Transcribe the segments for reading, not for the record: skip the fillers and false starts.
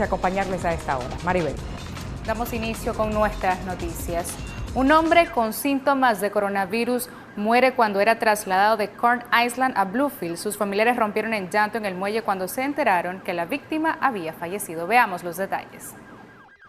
Acompañarles a esta hora. Maribel. Damos inicio con nuestras noticias. Un hombre con síntomas de coronavirus muere cuando era trasladado de Corn Island a Bluefield. Sus familiares rompieron en llanto en el muelle cuando se enteraron que la víctima había fallecido. Veamos los detalles.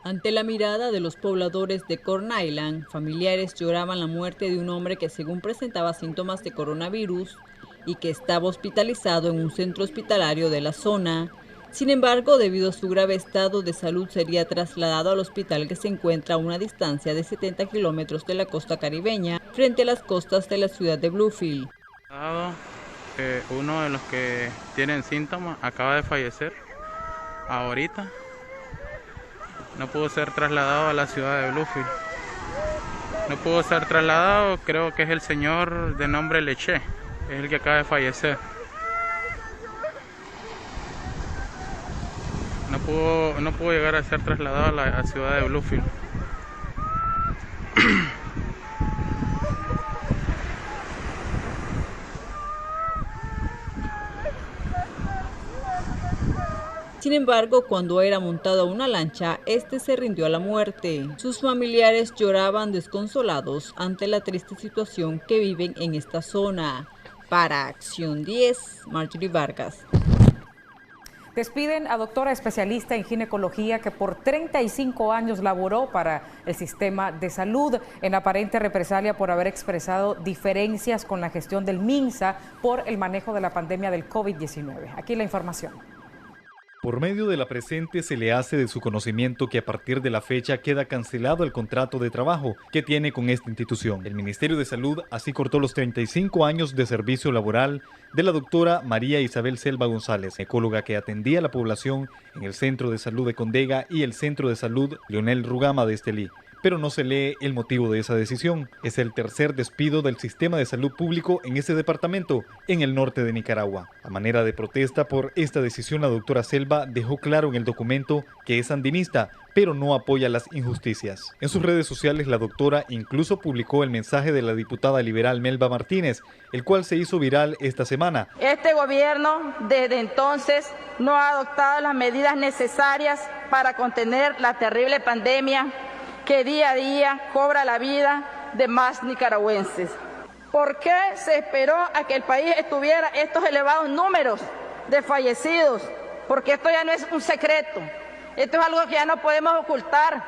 Ante la mirada de los pobladores de Corn Island, familiares lloraban la muerte de un hombre que según presentaba síntomas de coronavirus y que estaba hospitalizado en un centro hospitalario de la zona. Sin embargo, debido a su grave estado de salud, sería trasladado al hospital que se encuentra a una distancia de 70 kilómetros de la costa caribeña, frente a las costas de la ciudad de Bluefield. Uno de los que tienen síntomas acaba de fallecer ahorita. No pudo ser trasladado a la ciudad de Bluefield. No pudo ser trasladado, creo que es el señor de nombre Leche, es el que acaba de fallecer. No pudo llegar a ser trasladado a la ciudad de Bluefield. Sin embargo, cuando era montado a una lancha, este se rindió a la muerte. Sus familiares lloraban desconsolados ante la triste situación que viven en esta zona. Para Acción 10, Marjorie Vargas. Despiden a doctora especialista en ginecología que por 35 años laboró para el sistema de salud en aparente represalia por haber expresado diferencias con la gestión del MINSA por el manejo de la pandemia del COVID-19. Aquí la información. Por medio de la presente se le hace de su conocimiento que a partir de la fecha queda cancelado el contrato de trabajo que tiene con esta institución. El Ministerio de Salud así cortó los 35 años de servicio laboral de la doctora María Isabel Selva González, ecóloga que atendía a la población en el Centro de Salud de Condega y el Centro de Salud Leonel Rugama de Estelí. Pero no se lee el motivo de esa decisión. Es el tercer despido del sistema de salud público en ese departamento, en el norte de Nicaragua. A manera de protesta por esta decisión, la doctora Selva dejó claro en el documento que es sandinista, pero no apoya las injusticias. En sus redes sociales, la doctora incluso publicó el mensaje de la diputada liberal Melba Martínez, el cual se hizo viral esta semana. Este gobierno, desde entonces, no ha adoptado las medidas necesarias para contener la terrible pandemia que día a día cobra la vida de más nicaragüenses. ¿Por qué se esperó a que el país tuviera estos elevados números de fallecidos? Porque esto ya no es un secreto, esto es algo que ya no podemos ocultar.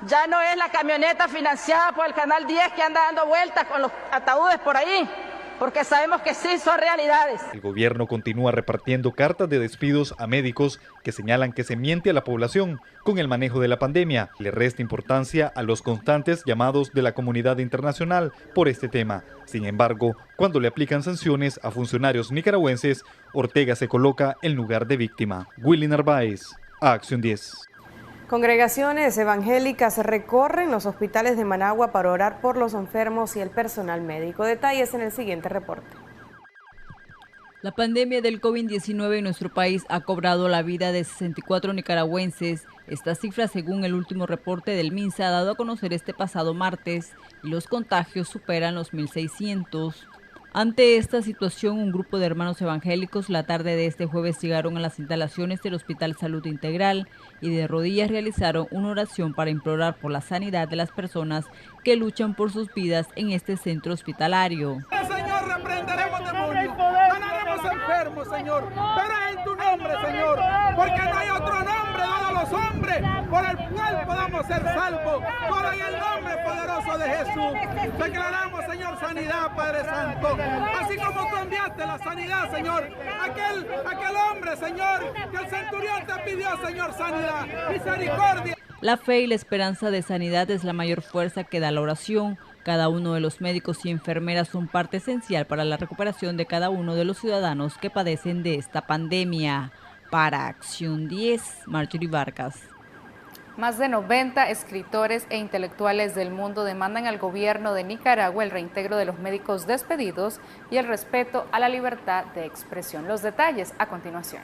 Ya no es la camioneta financiada por el Canal 10 que anda dando vueltas con los ataúdes por ahí, porque sabemos que sí son realidades. El gobierno continúa repartiendo cartas de despidos a médicos que señalan que se miente a la población con el manejo de la pandemia. Le resta importancia a los constantes llamados de la comunidad internacional por este tema. Sin embargo, cuando le aplican sanciones a funcionarios nicaragüenses, Ortega se coloca en lugar de víctima. Willy Narváez, Acción 10. Congregaciones evangélicas recorren los hospitales de Managua para orar por los enfermos y el personal médico. Detalles en el siguiente reporte. La pandemia del COVID-19 en nuestro país ha cobrado la vida de 64 nicaragüenses. Esta cifra, según el último reporte del MINSA dado a conocer este pasado martes, y los contagios superan los 1.600. Ante esta situación, un grupo de hermanos evangélicos la tarde de este jueves llegaron a las instalaciones del Hospital Salud Integral y de rodillas realizaron una oración para implorar por la sanidad de las personas que luchan por sus vidas en este centro hospitalario. Señor, reprenderemos demonios, sanaremos enfermos, Señor, pero es en tu nombre, Señor, porque no hay otro nombre dado a los hombres por el cual podamos ser salvos, por en el nombre poderoso de Jesús. Declaramos, Señor, sanidad, Padre Santo, así como tú enviaste la sanidad, Señor, aquel hombre, Señor, que el centurión te pidió, Señor, sanidad, misericordia. La fe y la esperanza de sanidad es la mayor fuerza que da la oración. Cada uno de los médicos y enfermeras son parte esencial para la recuperación de cada uno de los ciudadanos que padecen de esta pandemia. Para Acción 10, Marjorie Vargas. Más de 90 escritores e intelectuales del mundo demandan al gobierno de Nicaragua el reintegro de los médicos despedidos y el respeto a la libertad de expresión. Los detalles a continuación.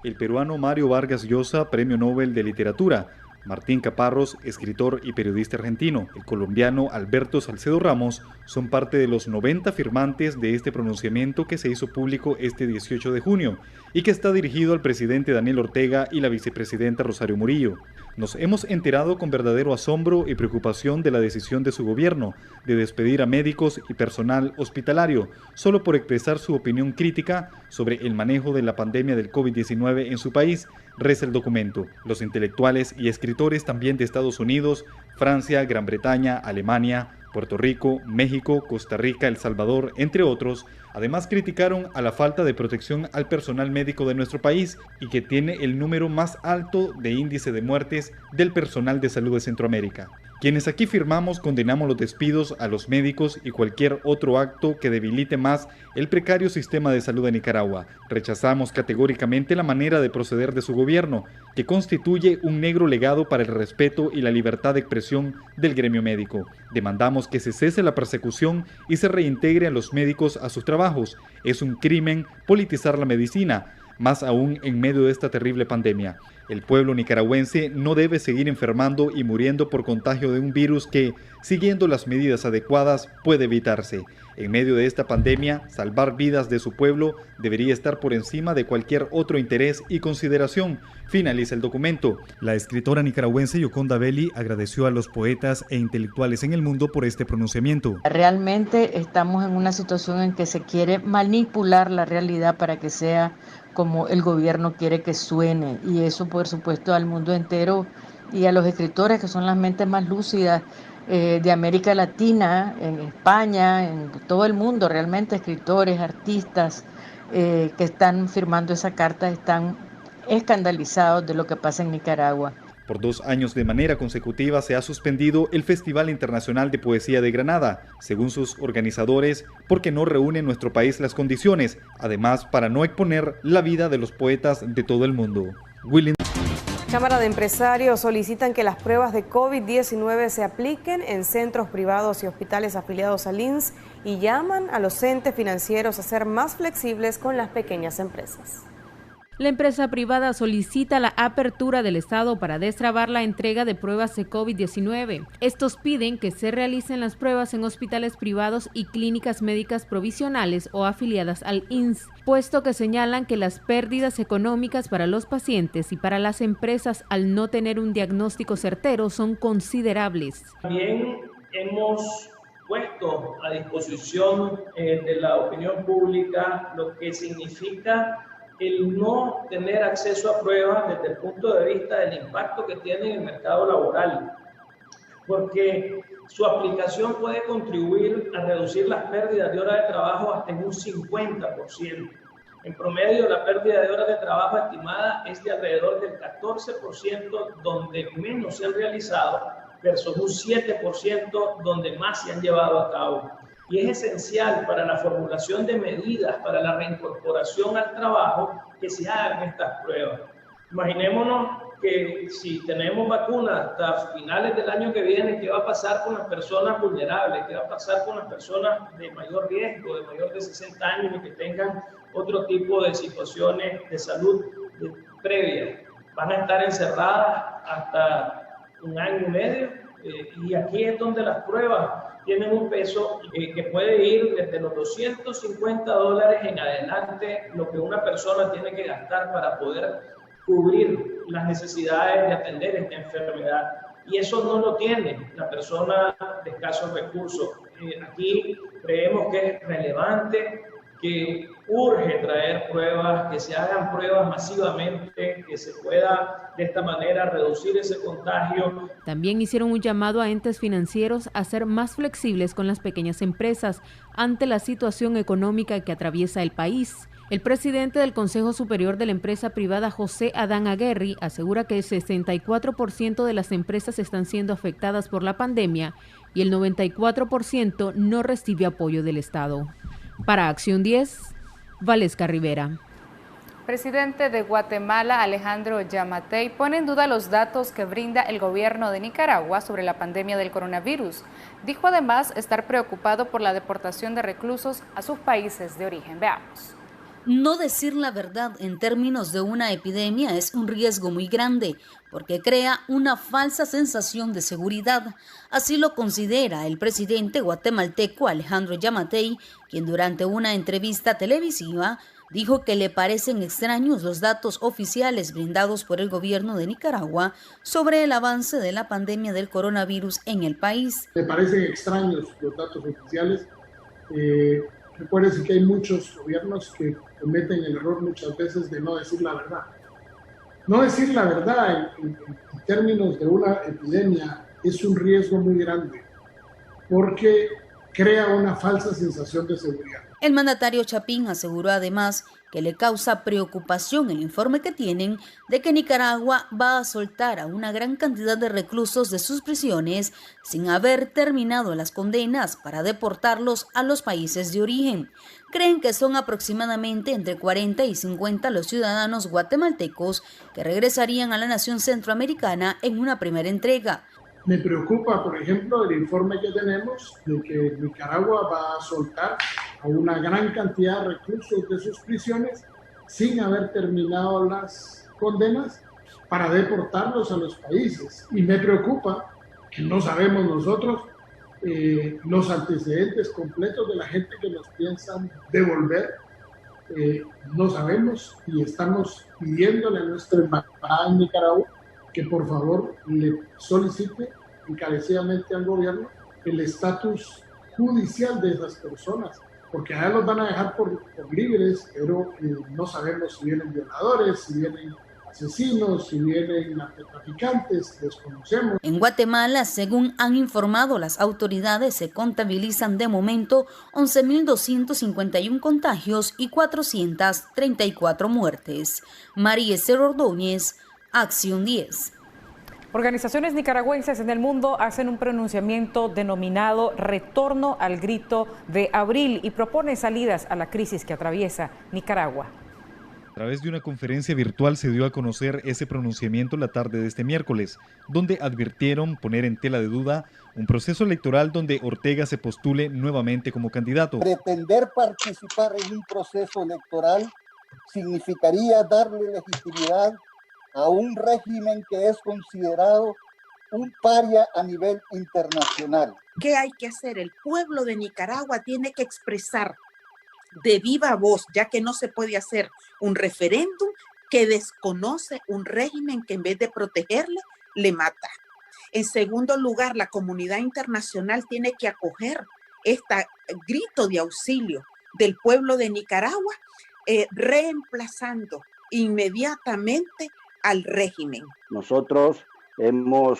El peruano Mario Vargas Llosa, Premio Nobel de Literatura, Martín Caparrós, escritor y periodista argentino, el colombiano Alberto Salcedo Ramos, son parte de los 90 firmantes de este pronunciamiento que se hizo público este 18 de junio y que está dirigido al presidente Daniel Ortega y la vicepresidenta Rosario Murillo. Nos hemos enterado con verdadero asombro y preocupación de la decisión de su gobierno de despedir a médicos y personal hospitalario solo por expresar su opinión crítica sobre el manejo de la pandemia del COVID-19 en su país, reza el documento. Los intelectuales y escritores también de Estados Unidos, Francia, Gran Bretaña, Alemania, Puerto Rico, México, Costa Rica, El Salvador, entre otros, además criticaron a la falta de protección al personal médico de nuestro país y que tiene el número más alto de índice de muertes del personal de salud de Centroamérica. Quienes aquí firmamos condenamos los despidos a los médicos y cualquier otro acto que debilite más el precario sistema de salud de Nicaragua. Rechazamos categóricamente la manera de proceder de su gobierno, que constituye un negro legado para el respeto y la libertad de expresión del gremio médico. Demandamos que se cese la persecución y se reintegre a los médicos a sus trabajos. Es un crimen politizar la medicina, más aún en medio de esta terrible pandemia. El pueblo nicaragüense no debe seguir enfermando y muriendo por contagio de un virus que, siguiendo las medidas adecuadas, puede evitarse. En medio de esta pandemia, salvar vidas de su pueblo debería estar por encima de cualquier otro interés y consideración, finaliza el documento. La escritora nicaragüense Yoconda Belli agradeció a los poetas e intelectuales en el mundo por este pronunciamiento. Realmente estamos en una situación en que se quiere manipular la realidad para que sea como el gobierno quiere que suene, y eso por supuesto al mundo entero y a los escritores que son las mentes más lúcidas de América Latina, en España, en todo el mundo, realmente escritores, artistas que están firmando esa carta están escandalizados de lo que pasa en Nicaragua. Por 2 años de manera consecutiva se ha suspendido el Festival Internacional de Poesía de Granada, según sus organizadores, porque no reúne en nuestro país las condiciones, además para no exponer la vida de los poetas de todo el mundo. Cámara de Empresarios solicitan que las pruebas de COVID-19 se apliquen en centros privados y hospitales afiliados al INS y llaman a los entes financieros a ser más flexibles con las pequeñas empresas. La empresa privada solicita la apertura del Estado para destrabar la entrega de pruebas de COVID-19. Estos piden que se realicen las pruebas en hospitales privados y clínicas médicas provisionales o afiliadas al INS, puesto que señalan que las pérdidas económicas para los pacientes y para las empresas al no tener un diagnóstico certero son considerables. También hemos puesto a disposición de la opinión pública lo que significa el no tener acceso a pruebas desde el punto de vista del impacto que tiene en el mercado laboral, porque su aplicación puede contribuir a reducir las pérdidas de horas de trabajo hasta en un 50%. En promedio, la pérdida de horas de trabajo estimada es de alrededor del 14%, donde menos se han realizado, versus un 7% donde más se han llevado a cabo. Y es esencial para la formulación de medidas para la reincorporación al trabajo que se hagan estas pruebas. Imaginémonos que si tenemos vacunas hasta finales del año que viene, ¿qué va a pasar con las personas vulnerables? ¿Qué va a pasar con las personas de mayor riesgo, de mayor de 60 años y que tengan otro tipo de situaciones de salud previas? Van a estar encerradas hasta 1 año y medio y aquí es donde las pruebas tienen un peso que puede ir desde los $250 en adelante, lo que una persona tiene que gastar para poder cubrir las necesidades de atender esta enfermedad. Y eso no lo tiene la persona de escasos recursos. Aquí creemos que es relevante, que urge traer pruebas, que se hagan pruebas masivamente, que se pueda de esta manera reducir ese contagio. También hicieron un llamado a entes financieros a ser más flexibles con las pequeñas empresas ante la situación económica que atraviesa el país. El presidente del Consejo Superior de la Empresa Privada, José Adán Aguerri, asegura que el 64% de las empresas están siendo afectadas por la pandemia y el 94% no recibe apoyo del Estado. Para Acción 10, Valesca Rivera. Presidente de Guatemala, Alejandro Yamatei, pone en duda los datos que brinda el gobierno de Nicaragua sobre la pandemia del coronavirus. Dijo además estar preocupado por la deportación de reclusos a sus países de origen. Veamos. No decir la verdad en términos de una epidemia es un riesgo muy grande porque crea una falsa sensación de seguridad. Así lo considera el presidente guatemalteco Alejandro Yamatei, quien durante una entrevista televisiva dijo que le parecen extraños los datos oficiales brindados por el gobierno de Nicaragua sobre el avance de la pandemia del coronavirus en el país. Me parecen extraños los datos oficiales. Recuérdense que hay muchos gobiernos que cometen el error muchas veces de no decir la verdad. No decir la verdad en términos de una epidemia es un riesgo muy grande porque crea una falsa sensación de seguridad. El mandatario Chapín aseguró además que le causa preocupación el informe que tienen de que Nicaragua va a soltar a una gran cantidad de reclusos de sus prisiones sin haber terminado las condenas para deportarlos a los países de origen. Creen que son aproximadamente entre 40 y 50 los ciudadanos guatemaltecos que regresarían a la nación centroamericana en una primera entrega. Me preocupa, por ejemplo, el informe que tenemos de que Nicaragua va a soltar a una gran cantidad de reclusos de sus prisiones sin haber terminado las condenas para deportarlos a los países. Y me preocupa que no sabemos nosotros los antecedentes completos de la gente que nos piensan devolver. No sabemos y estamos pidiéndole a nuestra embajada en Nicaragua que por favor le solicite encarecidamente al gobierno el estatus judicial de esas personas, porque allá los van a dejar por libres, pero no sabemos si vienen violadores, si vienen asesinos, si vienen narcotraficantes, desconocemos. En Guatemala, según han informado las autoridades, se contabilizan de momento 11.251 contagios y 434 muertes. María Esther Ordóñez, Acción 10. Organizaciones nicaragüenses en el mundo hacen un pronunciamiento denominado Retorno al Grito de Abril y propone salidas a la crisis que atraviesa Nicaragua. A través de una conferencia virtual se dio a conocer ese pronunciamiento la tarde de este miércoles, donde advirtieron poner en tela de duda un proceso electoral donde Ortega se postule nuevamente como candidato. Pretender participar en un proceso electoral significaría darle legitimidad a un régimen que es considerado un paria a nivel internacional. ¿Qué hay que hacer? El pueblo de Nicaragua tiene que expresar de viva voz, ya que no se puede hacer un referéndum que desconoce un régimen que en vez de protegerle, le mata. En segundo lugar, la comunidad internacional tiene que acoger este grito de auxilio del pueblo de Nicaragua, reemplazando inmediatamente al régimen. Nosotros hemos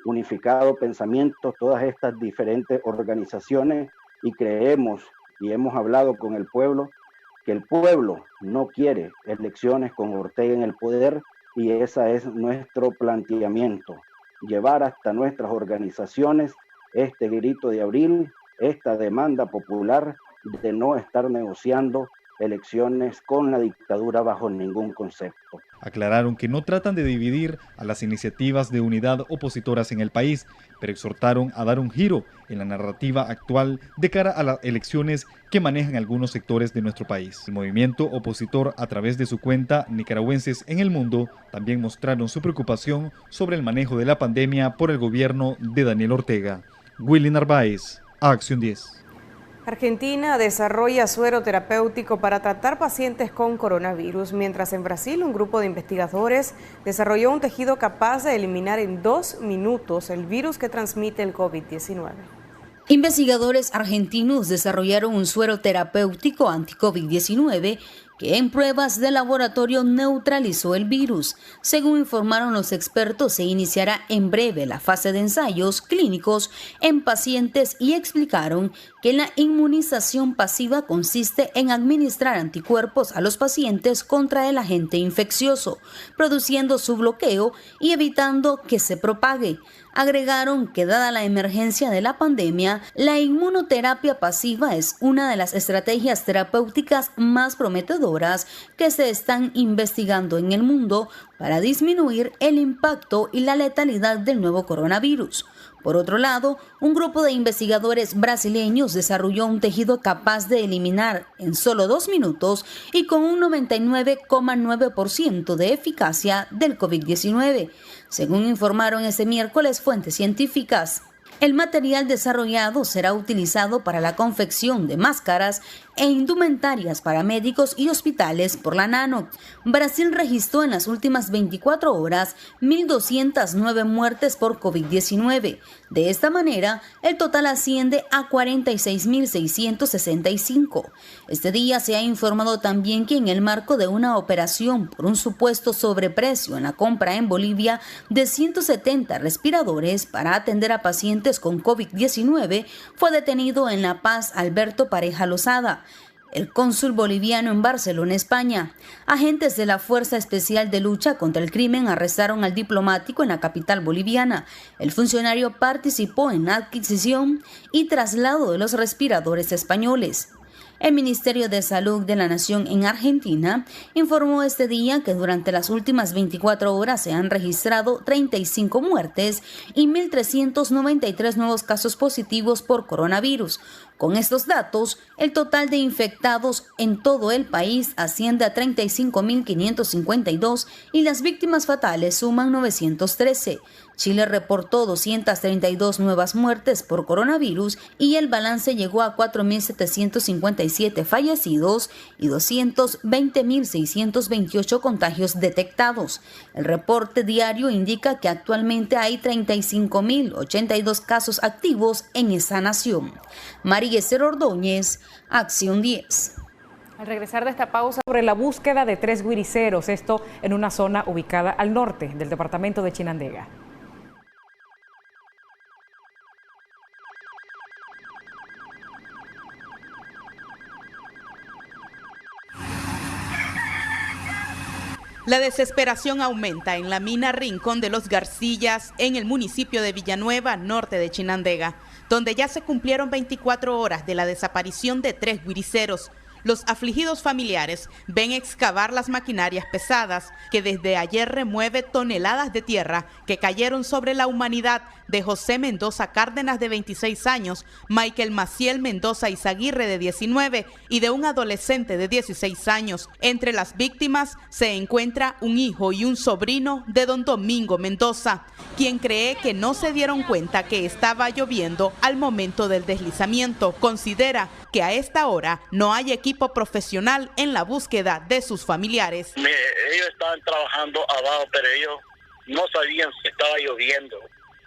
unificado pensamientos, todas estas diferentes organizaciones, y creemos y hemos hablado con el pueblo que el pueblo no quiere elecciones con Ortega en el poder, y ese es nuestro planteamiento, llevar hasta nuestras organizaciones este grito de abril, esta demanda popular de no estar negociando elecciones con la dictadura bajo ningún concepto. Aclararon que no tratan de dividir a las iniciativas de unidad opositoras en el país, pero exhortaron a dar un giro en la narrativa actual de cara a las elecciones que manejan algunos sectores de nuestro país. El movimiento opositor, a través de su cuenta Nicaragüenses en el Mundo, también mostraron su preocupación sobre el manejo de la pandemia por el gobierno de Daniel Ortega. Willy Narváez, Acción 10. Argentina desarrolla suero terapéutico para tratar pacientes con coronavirus, mientras en Brasil un grupo de investigadores desarrolló un tejido capaz de eliminar en 2 minutos el virus que transmite el COVID-19. Investigadores argentinos desarrollaron un suero terapéutico anti-COVID-19 que en pruebas de laboratorio neutralizó el virus. Según informaron los expertos, se iniciará en breve la fase de ensayos clínicos en pacientes y explicaron que la inmunización pasiva consiste en administrar anticuerpos a los pacientes contra el agente infeccioso, produciendo su bloqueo y evitando que se propague. Agregaron que dada la emergencia de la pandemia, la inmunoterapia pasiva es una de las estrategias terapéuticas más prometedoras que se están investigando en el mundo, para disminuir el impacto y la letalidad del nuevo coronavirus. Por otro lado, un grupo de investigadores brasileños desarrolló un tejido capaz de eliminar en solo 2 minutos y con un 99,9% de eficacia del COVID-19, según informaron ese miércoles fuentes científicas. El material desarrollado será utilizado para la confección de máscaras e indumentarias para médicos y hospitales por la Nano. Brasil registró en las últimas 24 horas 1.209 muertes por COVID-19. De esta manera, el total asciende a 46.665. Este día se ha informado también que en el marco de una operación por un supuesto sobreprecio en la compra en Bolivia de 170 respiradores para atender a pacientes con COVID-19, fue detenido en La Paz Alberto Pareja Lozada, el cónsul boliviano en Barcelona, España. Agentes de la Fuerza Especial de Lucha contra el Crimen arrestaron al diplomático en la capital boliviana. El funcionario participó en la adquisición y traslado de los respiradores españoles. El Ministerio de Salud de la Nación en Argentina informó este día que durante las últimas 24 horas se han registrado 35 muertes y 1.393 nuevos casos positivos por coronavirus. Con estos datos, el total de infectados en todo el país asciende a 35.552 y las víctimas fatales suman 913. Chile reportó 232 nuevas muertes por coronavirus y el balance llegó a 4.757 fallecidos y 220.628 contagios detectados. El reporte diario indica que actualmente hay 35.082 casos activos en esa nación. María Esther Ordóñez, Acción 10. Al regresar de esta pausa, sobre la búsqueda de 3 guiriceros, esto en una zona ubicada al norte del departamento de Chinandega. La desesperación aumenta en la mina Rincón de los Garcillas, en el municipio de Villanueva, norte de Chinandega, donde ya se cumplieron 24 horas de la desaparición de 3 guiriceros. Los afligidos familiares ven excavar las maquinarias pesadas que desde ayer remueve toneladas de tierra que cayeron sobre la humanidad de José Mendoza Cárdenas, de 26 años, Michael Maciel Mendoza Izaguirre, de 19, y de un adolescente de 16 años. Entre las víctimas se encuentra un hijo y un sobrino de don Domingo Mendoza, quien cree que no se dieron cuenta que estaba lloviendo al momento del deslizamiento. Considera que a esta hora no hay equipo profesional en la búsqueda de sus familiares. Ellos estaban trabajando abajo, pero ellos no sabían si estaba lloviendo,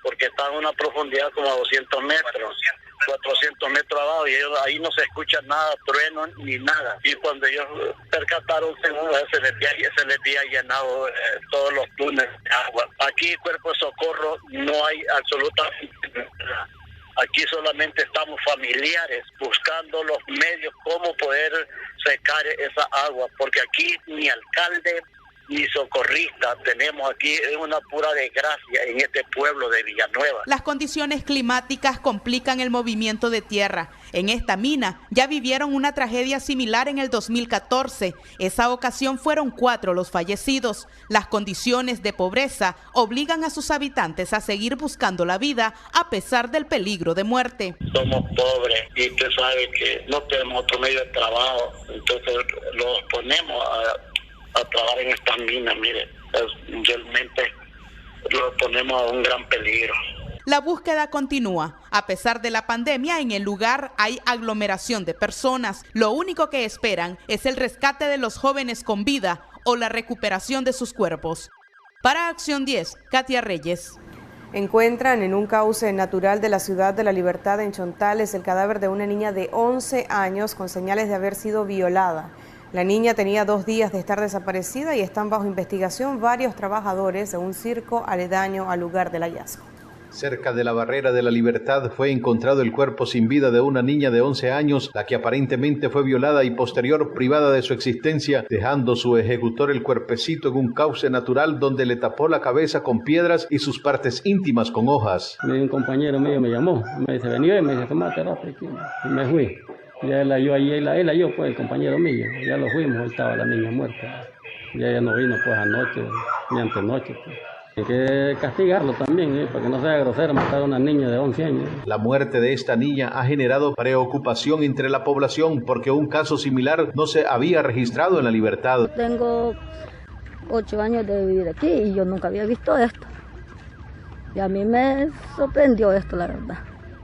porque estaban a una profundidad como a 200 metros, 400 metros abajo, y ellos, ahí no se escucha nada, trueno ni nada. Y cuando ellos percataron, se les había llenado todos los túneles de agua. Aquí, Cuerpo de Socorro, no hay absolutamente nada. Aquí solamente estamos familiares buscando los medios cómo poder secar esa agua, porque aquí ni alcalde ni socorrista tenemos. Aquí. Es una pura desgracia en este pueblo de Villanueva. Las condiciones climáticas complican el movimiento de tierra. En esta mina ya vivieron una tragedia similar en el 2014. Esa ocasión fueron 4 los fallecidos. Las condiciones de pobreza obligan a sus habitantes a seguir buscando la vida a pesar del peligro de muerte. Somos pobres y usted sabe que no tenemos otro medio de trabajo, entonces los ponemos a trabajar en estas minas. Mire, realmente lo ponemos a un gran peligro. La búsqueda continúa. A pesar de la pandemia, en el lugar hay aglomeración de personas. Lo único que esperan es el rescate de los jóvenes con vida o la recuperación de sus cuerpos. Para Acción 10, Katia Reyes. Encuentran en un cauce natural de la Ciudad de la Libertad en Chontales el cadáver de una niña de 11 años con señales de haber sido violada. La niña tenía 2 días de estar desaparecida y están bajo investigación varios trabajadores de un circo aledaño al lugar del hallazgo. Cerca de la Barrera de la Libertad fue encontrado el cuerpo sin vida de una niña de 11 años, la que aparentemente fue violada y posterior privada de su existencia, dejando su ejecutor el cuerpecito en un cauce natural donde le tapó la cabeza con piedras y sus partes íntimas con hojas. Un compañero mío me llamó, me dice, vení, me dice, toma terapia, y me fui. Ya él halló, pues, el compañero mío, ya lo fuimos, estaba la niña muerta. Y ella no vino pues anoche ni antenoche. Pues. Hay que castigarlo también, para que no sea grosero matar a una niña de 11 años. La muerte de esta niña ha generado preocupación entre la población porque un caso similar no se había registrado en La Libertad. Tengo 8 años de vivir aquí y yo nunca había visto esto. Y a mí me sorprendió esto, la verdad.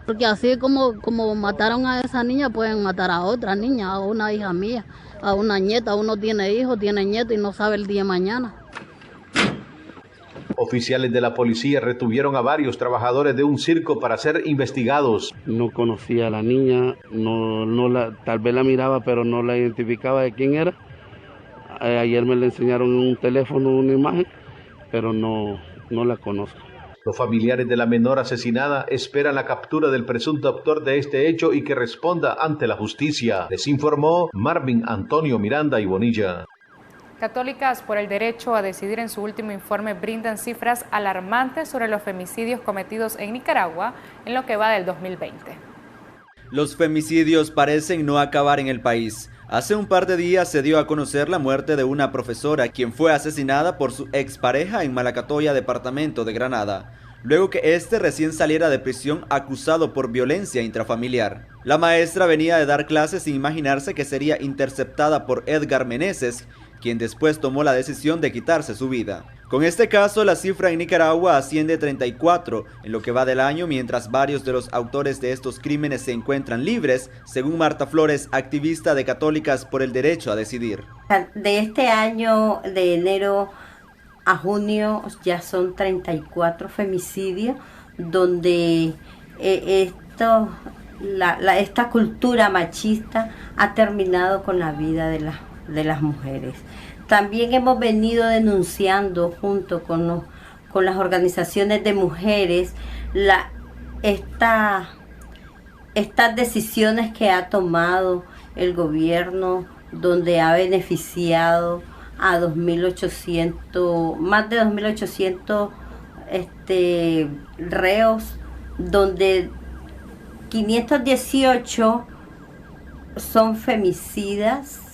Porque así como mataron a esa niña, pueden matar a otra niña, a una hija mía, a una nieta. Uno tiene hijos, tiene nietos y no sabe el día de mañana. Oficiales de la policía retuvieron a varios trabajadores de un circo para ser investigados. No conocía a la niña, tal vez la miraba, pero no la identificaba de quién era. Ayer me le enseñaron un teléfono, una imagen, pero no la conozco. Los familiares de la menor asesinada esperan la captura del presunto autor de este hecho y que responda ante la justicia. Les informó Marvin Antonio Miranda y Bonilla. Católicas por el Derecho a Decidir en su último informe brindan cifras alarmantes sobre los femicidios cometidos en Nicaragua en lo que va del 2020. Los femicidios parecen no acabar en el país. Hace un par de días se dio a conocer la muerte de una profesora quien fue asesinada por su expareja en Malacatoya, departamento de Granada, luego que este recién saliera de prisión acusado por violencia intrafamiliar. La maestra venía de dar clases sin imaginarse que sería interceptada por Edgar Meneses, quien después tomó la decisión de quitarse su vida. Con este caso, la cifra en Nicaragua asciende a 34 en lo que va del año, mientras varios de los autores de estos crímenes se encuentran libres, según Marta Flores, activista de Católicas por el Derecho a Decidir. De este año, de enero a junio, ya son 34 femicidios, donde esta cultura machista ha terminado con la vida de las mujeres. También hemos venido denunciando junto con las organizaciones de mujeres estas decisiones que ha tomado el gobierno, donde ha beneficiado a más de 2.800 reos, donde 518 son femicidas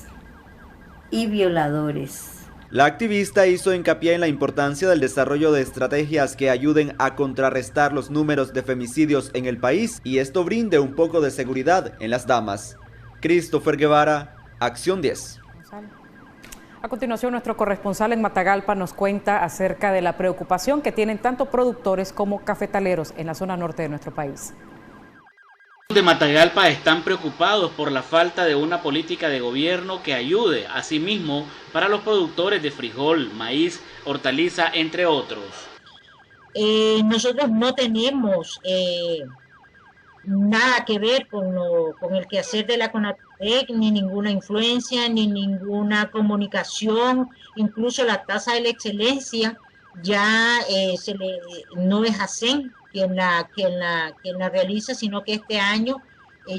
y violadores. La activista hizo hincapié en la importancia del desarrollo de estrategias que ayuden a contrarrestar los números de femicidios en el país y esto brinde un poco de seguridad en las damas. Christopher Guevara, Acción 10. A continuación, nuestro corresponsal en Matagalpa nos cuenta acerca de la preocupación que tienen tanto productores como cafetaleros en la zona norte de nuestro país. De Matagalpa están preocupados por la falta de una política de gobierno que ayude, asimismo, para los productores de frijol, maíz, hortaliza, entre otros. Nosotros no tenemos nada que ver con el quehacer de la CONATEC, ni ninguna influencia, ni ninguna comunicación, incluso la tasa de la excelencia ya no es ASEN quien la realiza, sino que este año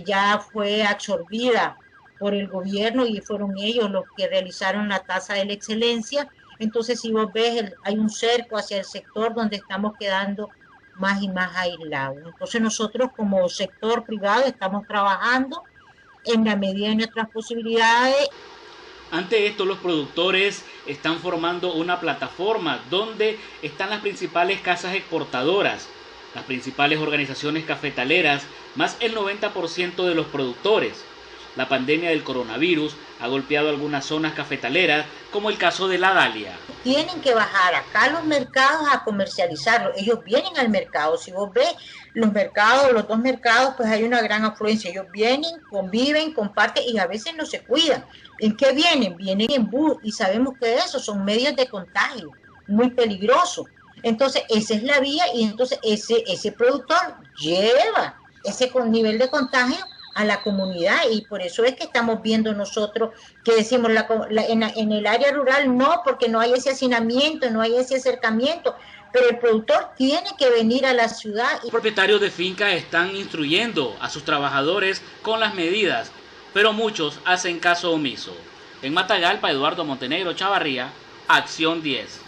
ya fue absorbida por el gobierno y fueron ellos los que realizaron la tasa de la excelencia. Entonces, si vos ves, hay un cerco hacia el sector donde estamos quedando más y más aislados. Entonces, nosotros como sector privado estamos trabajando en la medida de nuestras posibilidades. Ante esto, los productores están formando una plataforma donde están las principales casas exportadoras, las principales organizaciones cafetaleras, más el 90% de los productores. La pandemia del coronavirus ha golpeado algunas zonas cafetaleras, como el caso de La Dalia. Tienen que bajar acá a los mercados a comercializarlo. Ellos vienen al mercado. Si vos ves los mercados, los dos mercados, pues hay una gran afluencia. Ellos vienen, conviven, comparten y a veces no se cuidan. ¿En qué vienen? Vienen en bus y sabemos que esos son medios de contagio muy peligrosos. Entonces, esa es la vía y entonces ese productor lleva ese nivel de contagio a la comunidad y por eso es que estamos viendo nosotros que decimos en el área rural no, porque no hay ese hacinamiento, no hay ese acercamiento, pero el productor tiene que venir a la ciudad. Los propietarios de fincas están instruyendo a sus trabajadores con las medidas, pero muchos hacen caso omiso. En Matagalpa, Eduardo Montenegro Chavarría, Acción 10.